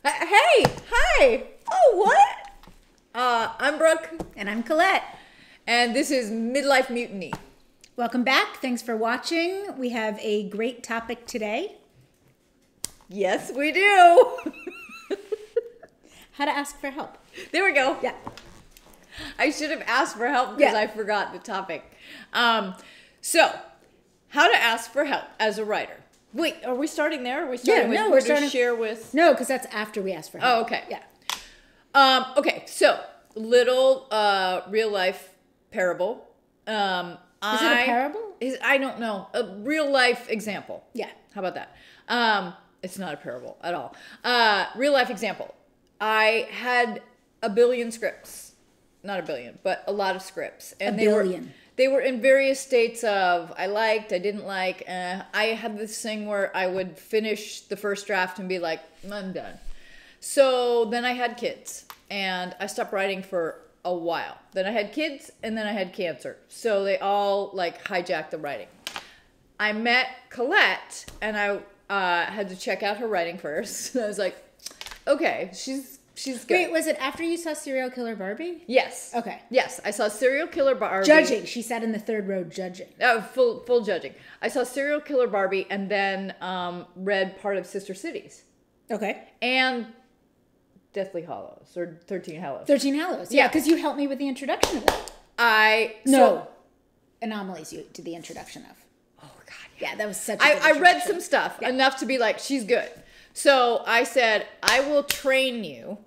Hey, hi. Oh, what? I'm Brooke, And I'm Colette. and this is Midlife Mutiny. Welcome back. Thanks for watching. We have a great topic today. Yes, we do. How to ask for help. There we go. Yeah. I should have asked for help because Yeah. I forgot the topic. So, how to ask for help as a writer. Wait, are we starting there? Are we starting with no, who we're to starting- share with? No, because that's after we ask for help. Oh, okay. Yeah. Okay, so little real life parable. Is it a parable? I don't know. A real life example. Yeah. How about that? It's not a parable at all. Real life example. I had a billion scripts. Not a billion, but a lot of scripts. And A billion. They were in various states of I liked, I didn't like. I had this thing where I would finish the first draft and be like, I'm done. So then I had kids and I stopped writing for a while. Then I had kids and then I had cancer. So they all like hijacked the writing. I met Colette and I had to check out her writing first. I was like, okay, she's good. Wait, was it after you saw Serial Killer Barbie? Yes. Okay. Yes, I saw Serial Killer Barbie. Judging. She sat in the third row judging. Oh, full judging. I saw Serial Killer Barbie and then read part of Sister Cities Okay. and Deathly Hallows or 13 Hallows. 13 Hallows. Yeah, Yeah. because you helped me with the introduction of that. So- Anomalies you did the introduction of. oh God. Yeah, that was such a good I read introduction. some stuff enough to be like, she's good. So I said, I will train you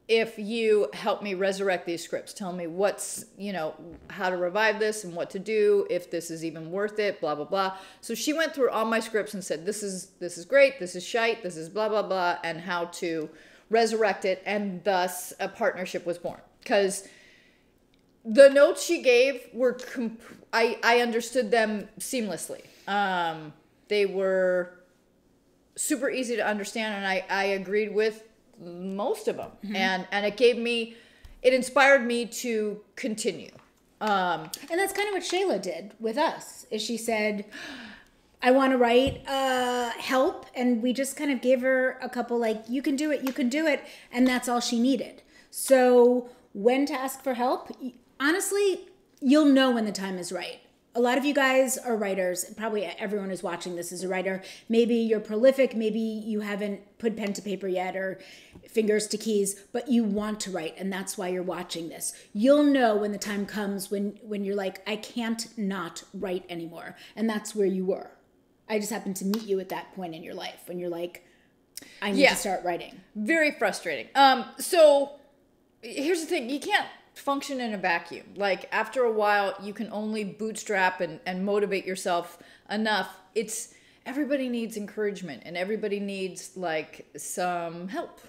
if you help me resurrect these scripts. Tell me what's, how to revive this and what to do, if this is even worth it, blah, blah, blah. So she went through all my scripts and said, this is great, this is shite, this is blah, blah, blah, and how to resurrect it. And thus a partnership was born. Because the notes she gave were, I understood them seamlessly. They were super easy to understand, and I agreed with most of them. Mm-hmm. And it inspired me to continue. And that's kind of what Shayla did with us, is she said, I want to write help. And we just kind of gave her a couple like, you can do it. And that's all she needed. So when to ask for help, honestly, you'll know when the time is right. A lot of you guys are writers. Probably everyone who's watching this is a writer. Maybe you're prolific. Maybe you haven't put pen to paper yet or fingers to keys, but you want to write, and that's why you're watching this. You'll know when the time comes when you're like, I can't not write anymore. And that's where you were. I just happened to meet you at that point in your life when you're like, I need to start writing. Very frustrating. So here's the thing. You can't function in a vacuum. Like after a while, you can only bootstrap and motivate yourself enough. Everybody needs encouragement and everybody needs like some help.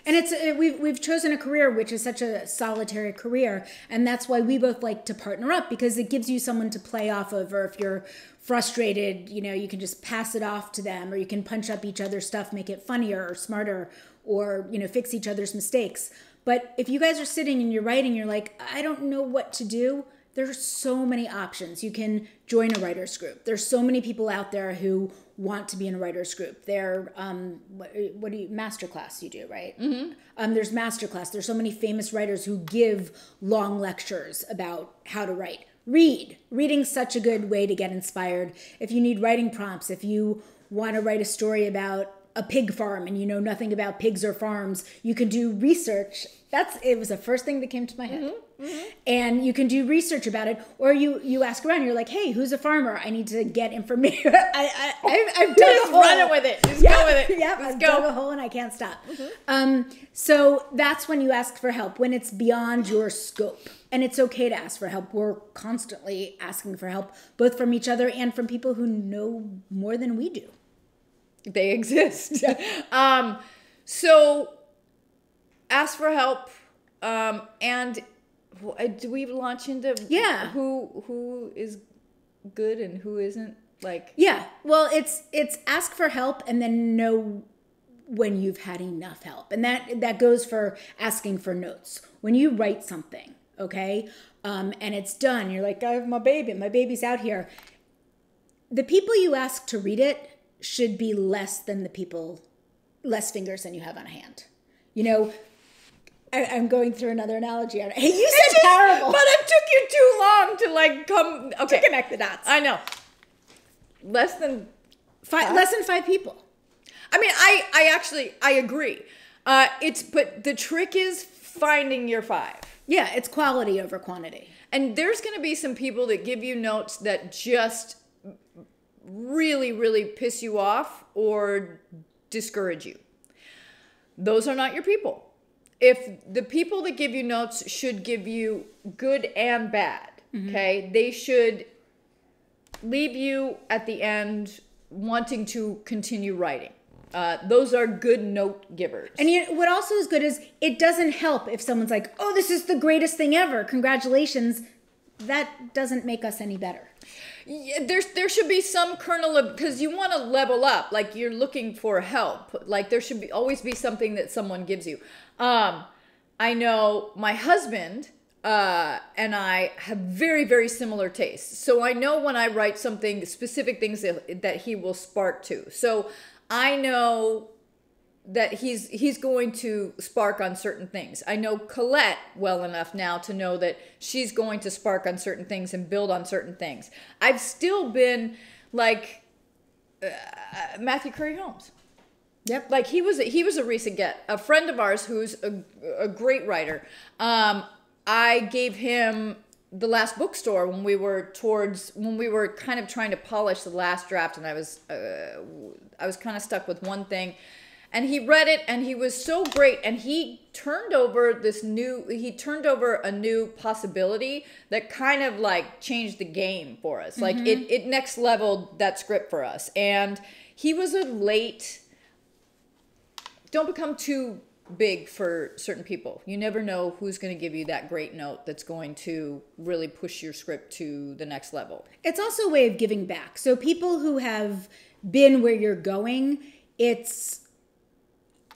And we've chosen a career which is such a solitary career, and that's why we both like to partner up, because it gives you someone to play off of, or if you're frustrated, you can just pass it off to them, or you can punch up each other's stuff, make it funnier or smarter, or fix each other's mistakes. But if you guys are sitting and you're writing, you're like, I don't know what to do. There's so many options. You can join a writer's group. There's so many people out there who want to be in a writer's group. They're, what do you, masterclass you do, right? Mm-hmm. There's masterclass. There's so many famous writers who give long lectures about how to write. Reading's such a good way to get inspired. If you need writing prompts, if you want to write a story about a pig farm and you know nothing about pigs or farms, you can do research. It was the first thing that came to my head. Mm-hmm, mm-hmm. And you can do research about it, or you ask around. You're like, hey, who's a farmer? I need to get information. I've dug Just a hole. run it with it. Just go with it. Yeah, Just I've go. dug a hole and I can't stop. Mm-hmm. So that's when you ask for help, when it's beyond your scope. And it's okay to ask for help. We're constantly asking for help, both from each other and from people who know more than we do. They exist. So ask for help. And do we launch into who is good and who isn't? Like, yeah. Well, it's ask for help and then know when you've had enough help. And that goes for asking for notes. When you write something, okay, and it's done, you're like, I have my baby's out here. The people you ask to read it should be less than the people less fingers than you have on a hand. You know, I'm going through another analogy. Hey, you said terrible. But it took you too long to like come. Okay, To connect the dots. I know. Less than Less than 5 people. I mean, I agree. But the trick is finding your 5. Yeah, it's quality over quantity. And there's going to be some people that give you notes that just really, really piss you off or discourage you. Those are not your people. If the people that give you notes should give you good and bad, okay, they should leave you at the end wanting to continue writing. Those are good note givers. And what also is good is it doesn't help if someone's like, oh, this is the greatest thing ever. Congratulations. That doesn't make us any better. Yeah, there should be some kernel of, because you want to level up, like you're looking for help. Like there should always be something that someone gives you. I know my husband and I have very, very similar tastes. So I know when I write something, specific things that he will spark to. So I know that he's going to spark on certain things. I know Colette well enough now to know that she's going to spark on certain things and build on certain things. I've still been like Matthew Curry Holmes. Yep. Like he was a recent get. A friend of ours who's a great writer. I gave him The Last Bookstore when we were kind of trying to polish the last draft, and I was kind of stuck with one thing. And he read it, and he was so great, and he turned over a new possibility that kind of like changed the game for us. Like it next leveled that script for us. And he was don't become too big for certain people. You never know who's going to give you that great note that's going to really push your script to the next level. It's also a way of giving back. So people who have been where you're going,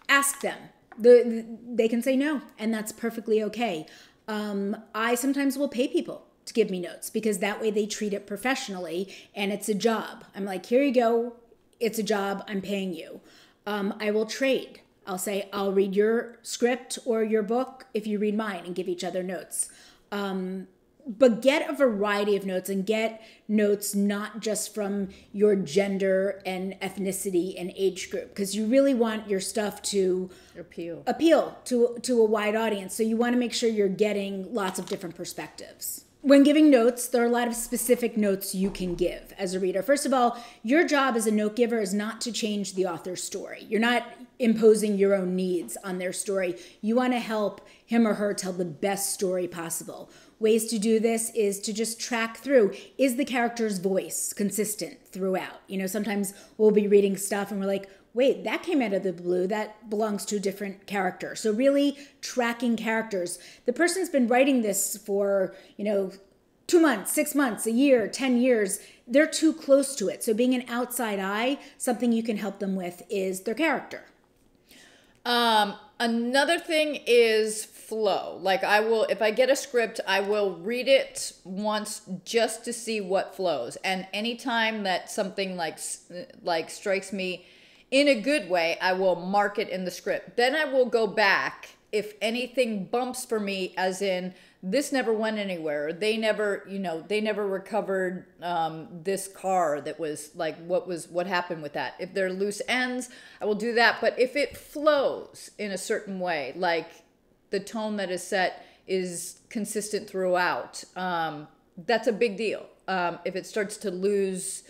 ask them. They can say no, and that's perfectly okay. I sometimes will pay people to give me notes because that way they treat it professionally, and it's a job. I'm like, here you go. It's a job. I'm paying you. I will trade. I'll say, I'll read your script or your book if you read mine, and give each other notes. But get a variety of notes, and get notes not just from your gender and ethnicity and age group, because you really want your stuff to appeal to a wide audience. So you want to make sure you're getting lots of different perspectives. When giving notes, there are a lot of specific notes you can give as a reader. First of all, your job as a note giver is not to change the author's story. You're not imposing your own needs on their story. You want to help him or her tell the best story possible. Ways to do this is to just track through. Is the character's voice consistent throughout? You know, sometimes we'll be reading stuff and we're like, wait, that came out of the blue. That belongs to a different character. So really tracking characters. The person's been writing this for, 2 months, 6 months, a year, 10 years. They're too close to it. So being an outside eye, something you can help them with is their character. Another thing is flow. Like if I get a script, I will read it once just to see what flows. And anytime that something like strikes me in a good way, I will mark it in the script. Then I will go back if anything bumps for me, as in this never went anywhere. They never recovered this car that was like, what happened with that? If there are loose ends, I will do that. But if it flows in a certain way, like the tone that is set is consistent throughout, that's a big deal. If it starts to lose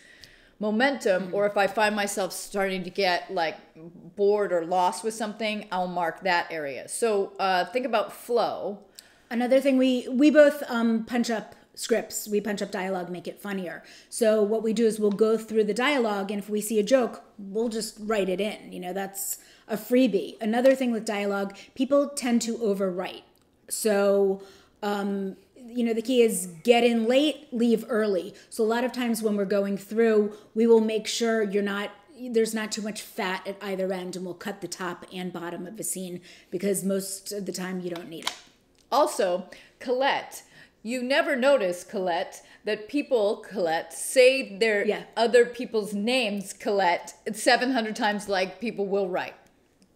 momentum, or if I find myself starting to get like bored or lost with something, I'll mark that area. So think about flow. Another thing, we both punch up scripts. We punch up dialogue, make it funnier. So what we do is we'll go through the dialogue, and if we see a joke, we'll just write it in. That's a freebie. Another thing with dialogue, people tend to overwrite. So the key is get in late, leave early. So a lot of times when we're going through, we will make sure there's not too much fat at either end, and we'll cut the top and bottom of a scene because most of the time you don't need it. Also, Colette. You never notice, Colette, that Colette, say their other people's names, Colette, 700 times like people will write.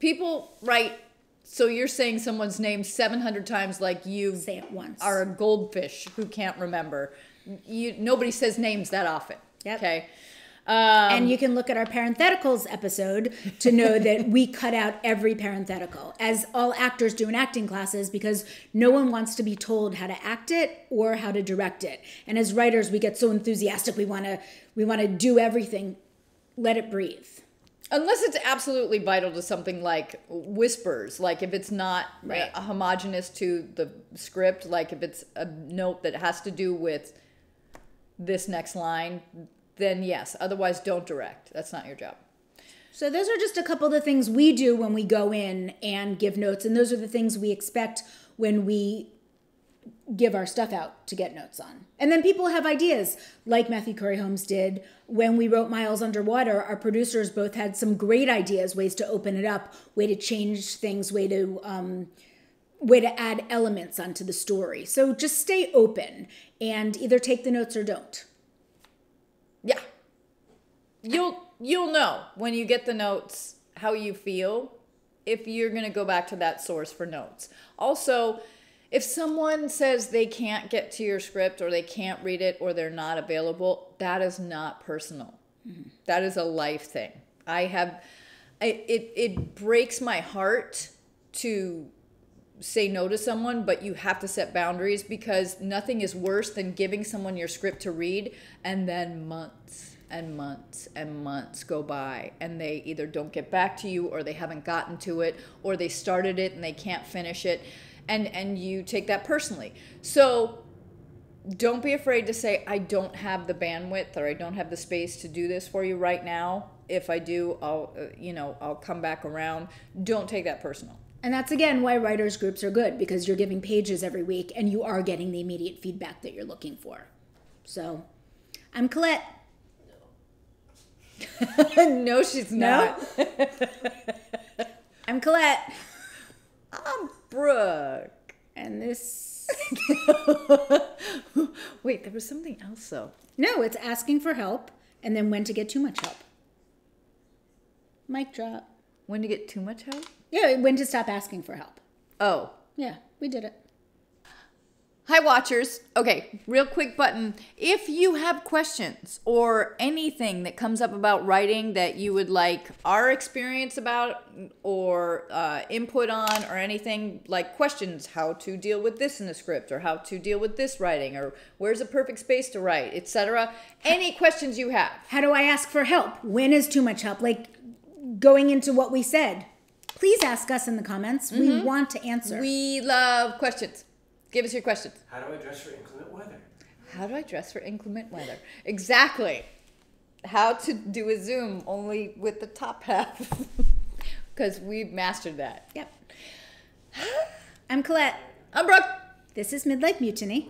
people write. So you're saying someone's name 700 times, like you Say it once. are a goldfish who can't remember. Nobody says names that often. Yep. Okay. And you can look at our parentheticals episode to know that we cut out every parenthetical, as all actors do in acting classes, because no one wants to be told how to act it or how to direct it. And as writers, we get so enthusiastic. We want to do everything. Let it breathe. Unless it's absolutely vital to something like whispers, like if it's not Right. a homogenous to the script, like if it's a note that has to do with this next line, then yes. Otherwise, don't direct. That's not your job. So those are just a couple of the things we do when we go in and give notes. And those are the things we expect when we give our stuff out to get notes on. And then people have ideas, like Matthew Curry Holmes did. When we wrote Miles Underwater, our producers both had some great ideas, ways to open it up, way to change things, way to add elements onto the story. So just stay open and either take the notes or don't. Yeah. You'll know when you get the notes how you feel if you're going to go back to that source for notes. Also, if someone says they can't get to your script or they can't read it or they're not available, that is not personal. Mm-hmm. That is a life thing. It breaks my heart to say no to someone, but you have to set boundaries, because nothing is worse than giving someone your script to read and then months and months and months go by and they either don't get back to you or they haven't gotten to it or they started it and they can't finish it, and you take that personally. So don't be afraid to say, I don't have the bandwidth or I don't have the space to do this for you right now. If I do, I'll come back around. Don't take that personal. And that's, again, why writers' groups are good, because you're giving pages every week and you are getting the immediate feedback that you're looking for. So, I'm Colette. No, she's not. No? I'm Colette. I'm Brooke. And this... Wait, there was something else, though. No, it's asking for help and then when to get too much help. Mic drop. When to get too much help? Yeah, when to stop asking for help. Oh. Yeah, we did it. Hi, watchers. Okay, real quick button. If you have questions or anything that comes up about writing that you would like our experience about or input on, or anything like questions, how to deal with this in the script or how to deal with this writing or where's a perfect space to write, etc. Any questions you have. How do I ask for help? When is too much help? Like going into what we said. Please ask us in the comments. We want to answer. We love questions. Give us your questions. How do I dress for inclement weather? How do I dress for inclement weather? Exactly. How to do a Zoom only with the top half. Because we mastered that. Yep. I'm Colette. I'm Brooke. This is Midlife Mutiny.